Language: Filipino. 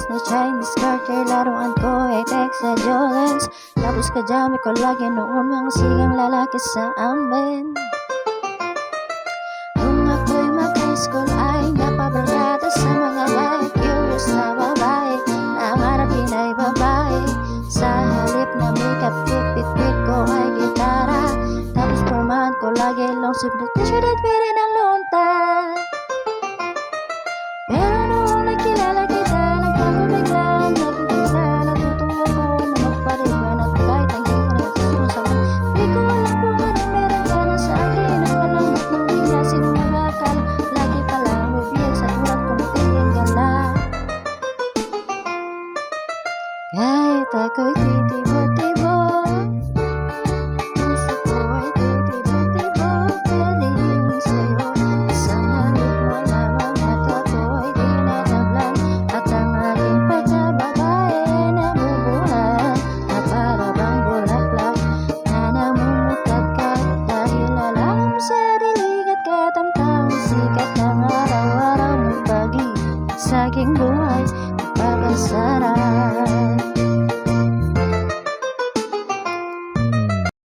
na Chinese Carter, laruan ko ay Texas Jolens. Tapos kadami ko lagi noon mga sigang lalaki sa amin. Nung ako'y mag-high school ay napabarkada sa mga bahay, curious na babae, nangarap din ay babae. Sa halip na makeup kit, bitbit ko ay gitara. Tapos pormahan ko lagi long sleeve na t-shirt at pili ng lonta. Pero noong nakilala kita, nagpapabigla, nagpapabigla, natutuwa ko na magpariban at kahit ang hirap susunod sa akin. Di ko alam kung anong meron ka na sa akin. Nagpalamot ng bigla, sino magakala, lagi palang bibig sa tulad kong tingin gala. Kahit ako'y titibo-tibo, puso ko ay titibo-tibo, galing sa'yo. Isang halik mo lamang at ako'y tinatablan, at ang aking pagkababae nabubuhay na para bang bulaklak na namumutagkat. Dahil alam mo sa dilig at katamtamang sikat ng araw-araw mong pag-ibig sa aking buhay.